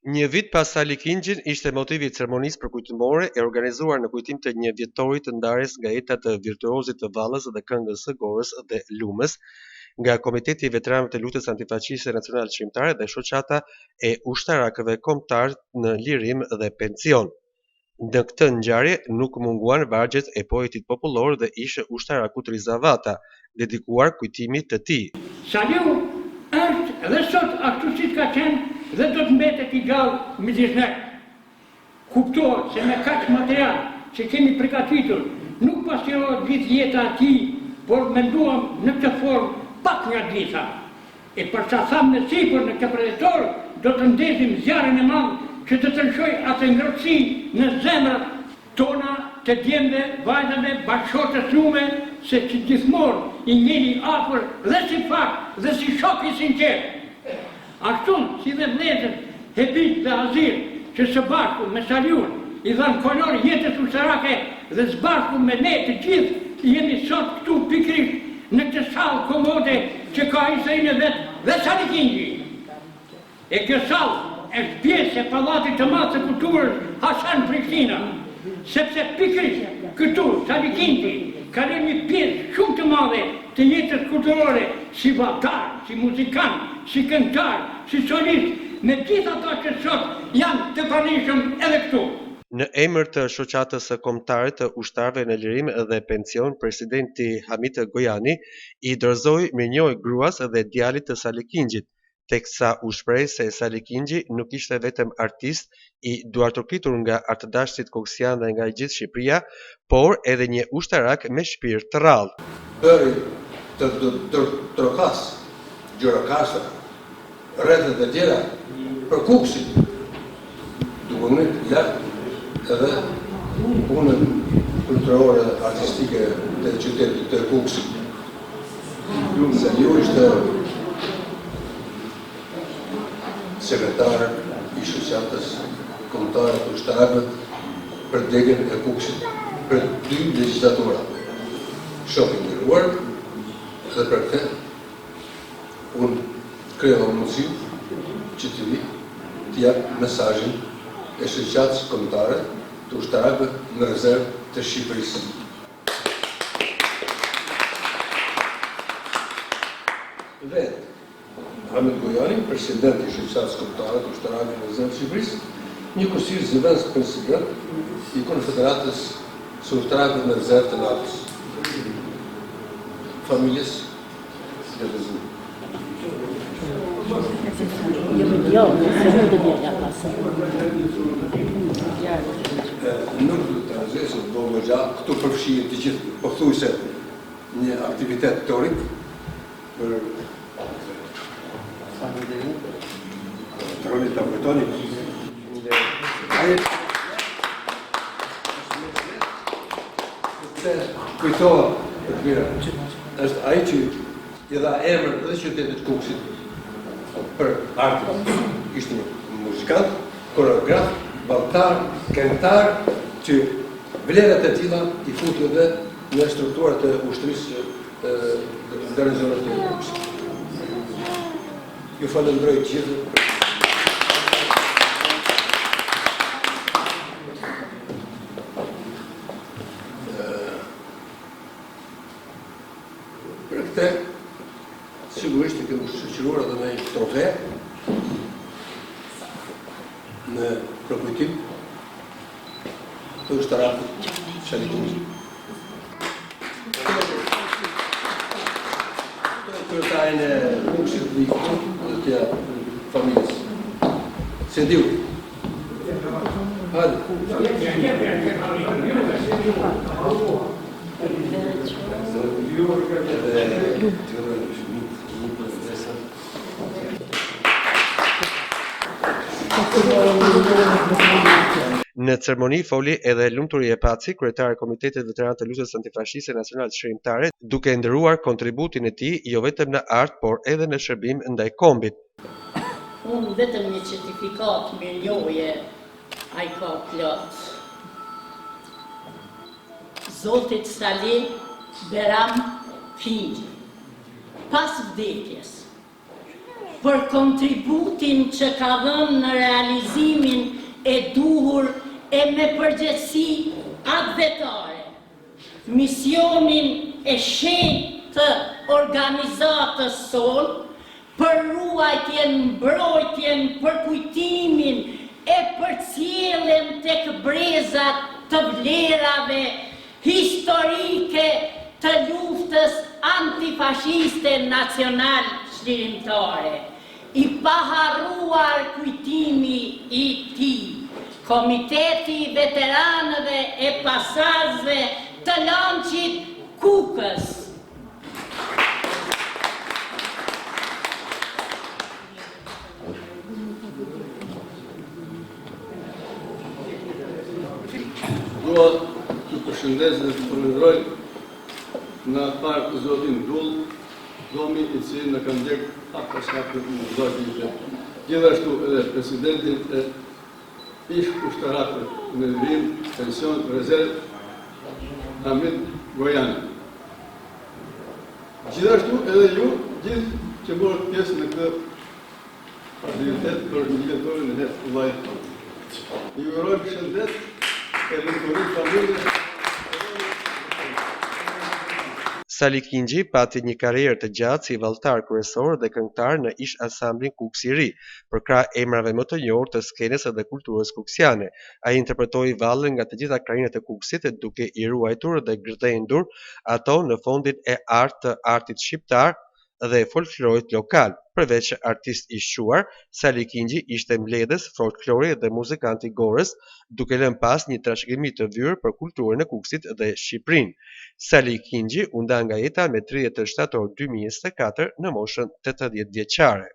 Një vit pas Sali Kingjin ishte motivi i ceremonisë përkujtimore e organizuar në kujtim të një vjetorit të ndarjes nga jeta të virtuozit të vallës dhe këngës së Gorës dhe Lumës nga Komiteti i Veteranëve të Luftës Antifaqiste Nacionale Shqiptare dhe Shoqata e Ushtarakëve Kombëtar në Lirim dhe Pension. Në këtë ngjarje nuk munguan vargjet e poetit popullor dhe ishte ushtarakut Rizavata, dedikuar kujtimit të tij. Saliu është dhe sot ashtu siç ka qenë dhe do të mbetet i gjallë midis nesh. Kuptohet se me kaq material që kemi përgatitur, nuk pasiohet gjithë jeta e tij, por menduam në këtë formë pak nga gjitha. E për sa thamë në sipër në këtë predator, do të ndezim zjarrin e madh që të tërshoj atë ngrohtësi në zemrat tona të djemve, vajzave, bashkëshortës lume, se që gjithmonë i njeni afër dhe si fakt dhe si shok i sinqert. Ashtu si dhe vëllezërit Hebit dhe Azir, që së bashku me Saliun i dhanë kolor jetës ushtarake dhe së bashku me ne të gjithë jemi sot këtu pikërisht në këtë sallë komode që ka historinë e vet dhe Sali Kingji. E kjo sallë është pjesë e pallatit të madh të kulturës Hasan Prishtina, sepse pikërisht këtu Sali Kingji ka lënë një pjesë shumë të madhe të jetës kulturore si valltar, si muzikant, si këngëtar, si solist, me gjithë ata që sot janë të pranishëm edhe këtu. Në emër të Shoqatës së Kombëtare të Ushtarëve në Lirim dhe Pension, presidenti Hamit Gojani i dorëzoi mirënjohje gruas dhe djalit të Sali Kingjit, teksa u shpreh se Sali Kingji nuk ishte vetëm artist i duartopritur nga artëdashësit koksian dhe nga gjithë Shqipëria, por edhe një ushtarak me shpirt të rrallë. Bëri të trokas, gjorokasa, rrethet e tjera për Kuksin, duke në lartë edhe punën kulturore artistike të qytetit të Kuksit. Saliu ishte sekretar i Shoqatës Kombëtare të Ushtarakëve për degën e Kuksit për 2 legjislatura. Shoh i nderuar, dhe për këtë unë kreva mundësinë që të vi të jap mesazhin e Shoqatës Kombëtare të Ushtarakëve në rezervë të Shqipërisë. Vetë Hamit Gojani, president i Shoqatës Kombëtare të Ushtarakëve në rezervë të Shqipërisë, njëkohësisht zëvendës president i Konfederatës së Ushtarakëve në rezervë të NATO-s. Familjes dhe të zënë. Nuk du të rëzë se do më gjatë, këtu përfshirë të gjithë, po thuajse një aktivitet teorik për Troni të kujtoni. Kujtohet, është ai që i dha emër dhe qytetit Kuksit për artën. Ishte një muzikant, koreograf, valltar, këngëtar, që vlerat e tilla i futi edhe në strukturat e ushtrisë garnizonit të Kuksit. Ju falenderoj të gjithë. Për këtë, sigurisht të kemi shoqëruar edhe me një trofe në përkujtim të ushtarakut Sali Kingji. Kryetarën e Kuksit dhe të familjes. Sendiu. Hadi. Në ceremoni foli edhe Lumturi e Paci, kryetari i Komitetit Veteran të Luftës Antifashiste Nacionale Shqiptare, duke nderuar kontributin e tij jo vetëm në art, por edhe në shërbim ndaj kombit. Unë vetëm një certifikat mirënjohje ai ka plot. Zotit Sali Beram Kingji, pas vdekjes, për kontributin që ka dhënë në realizimin e duhur e me përgjegjësi advetare. Misionin e shenjtë të organizatës sonë për ruajtjen, mbrojtjen, përkujtimin e përcjelljen tek brezat të vlerave historike të luftës antifashiste nacional çlirimtare. I paharruar kujtimi i tij. Komiteti i veteranëve e pasazve të Lançit Kukës. Dua të përshëndes dhe të përëndroj në parë zotin Dull, domi i cili në kanë ndjek hapë në zotin dhe. Gjithashtu edhe presidentin e ish ushtaratër në Lëvim, pension, rezerv, Hamid Gojani. Gjithashtu edhe ju, gjithë që morët pjesë në këtë aktivitet për një vjetorin e hetë të vajtë. Ju urojmë shëndet e lëndorit familje. Sali Kingji pati një karrierë të gjatë si vallëtar kryesor dhe këngëtar në ish ansamblin Kuksi i Ri, për krah emrave më të njohur të skenës dhe kulturës kuksiane. Ai interpretoi vallën nga të gjitha krahinat e Kuksit, duke i ruajtur dhe gërdendur ato në fondin e të artit shqiptar dhe folklorit lokal. Përveç artist i shquar, Sali Kingji ishte mbledhës, folklori dhe muzikant i Gorës, duke lënë pas një trashëgimi të vyrë për kulturën e Kuksit dhe Shqipërinë. Sali Kingji u nda nga jeta me 30 shtator 2024 në moshën 80 vjeçare.